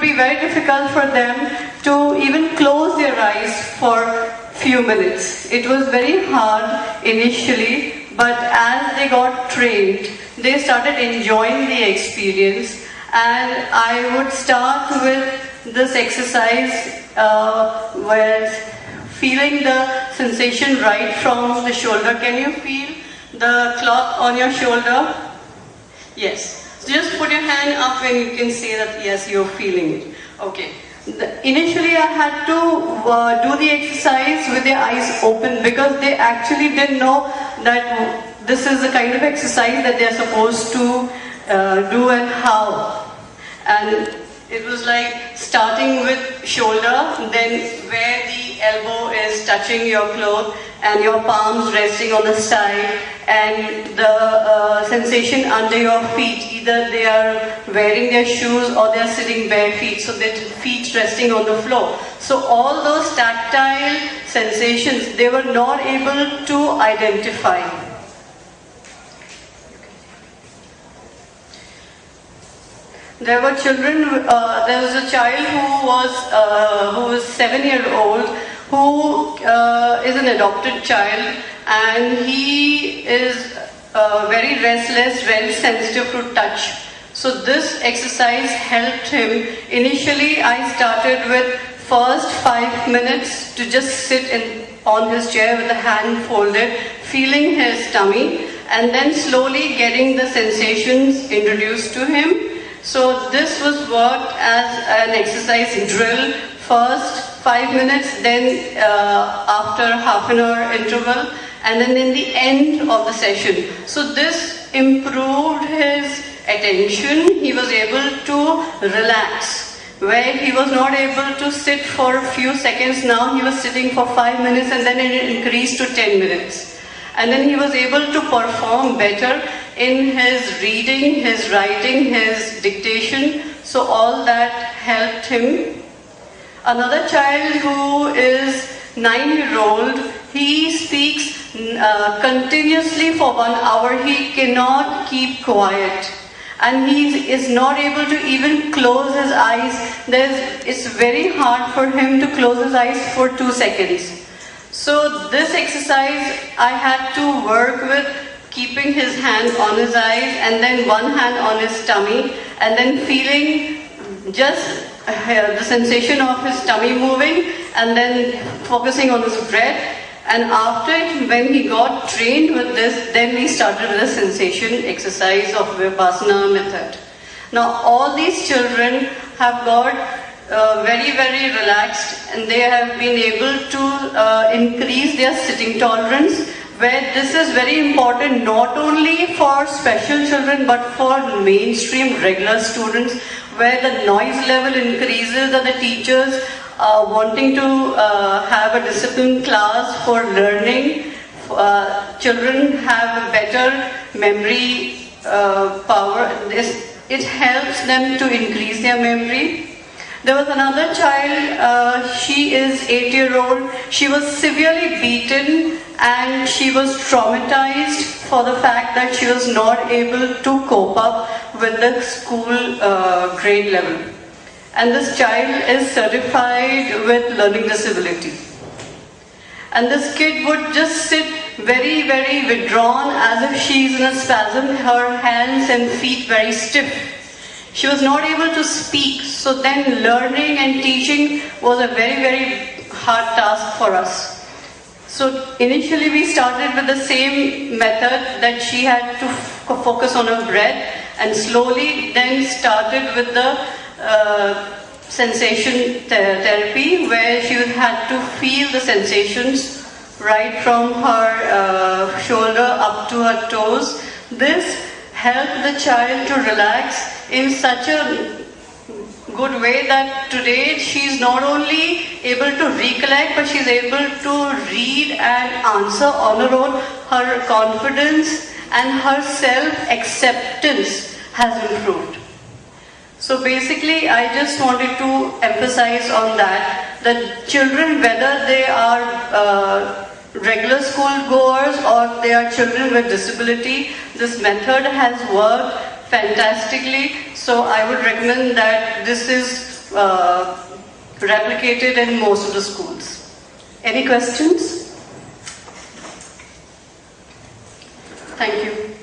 be very difficult for them to even close their eyes for few minutes. It was very hard initially, but as they got trained, they started enjoying the experience. And I would start with this exercise where feeling the sensation right from the shoulder. Can you feel the cloth on your shoulder? Yes. So just put your hand up when you can say that yes, you're feeling it. Okay. Initially I had to do the exercise with their eyes open because they actually didn't know that this is the kind of exercise that they're supposed to do and how. And it was like starting with shoulder, then where the elbow is touching your cloth and your palms resting on the side, and the sensation under your feet. Either they are wearing their shoes or they are sitting bare feet, so their feet resting on the floor. So all those tactile sensations, they were not able to identify. There were children, there was a child who was 7-year-old, who is an adopted child, and he is very restless, very sensitive to touch. So this exercise helped him. Initially I started with first 5 minutes to just sit on his chair with the hand folded, feeling his tummy, and then slowly getting the sensations introduced to him. So this was worked as an exercise drill, first 5 minutes, then after half an hour interval, and then in the end of the session. So this improved his attention. He was able to relax. Where he was not able to sit for a few seconds, now he was sitting for 5 minutes, and then it increased to 10 minutes. And then he was able to perform better in his reading, his writing, his dictation. So all that helped him. Another child who is 9-year-old, he speaks continuously for 1 hour. He cannot keep quiet. And he is not able to even close his eyes. It's very hard for him to close his eyes for 2 seconds. So this exercise I had to work with keeping his hand on his eyes and then one hand on his tummy and then feeling just the sensation of his tummy moving and then focusing on his breath. And after it, when he got trained with this, then we started with the sensation exercise of Vipassana method. Now all these children have got very, very relaxed, and they have been able to increase their sitting tolerance, where this is very important not only for special children but for mainstream regular students, where the noise level increases and the teachers wanting to have a disciplined class for learning. Children have a better memory power. It helps them to increase their memory. There was another child, she is 8-year-old. She was severely beaten and she was traumatized for the fact that she was not able to cope up with the school grade level. And this child is certified with learning disability. And this kid would just sit very, very withdrawn as if she is in a spasm, her hands and feet very stiff. She was not able to speak, so then learning and teaching was a very, very hard task for us. So initially we started with the same method that she had to focus on her breath, and slowly then started with the sensation therapy, where she had to feel the sensations right from her shoulder up to her toes. This helped the child to relax in such a good way that today she's not only able to recollect, but she's able to read and answer on her own. Her confidence and her self-acceptance has improved. So basically I just wanted to emphasize on that children, whether they are regular school goers or they are children with disability, this method has worked fantastically. So I would recommend that this is replicated in most of the schools. Any questions? Thank you.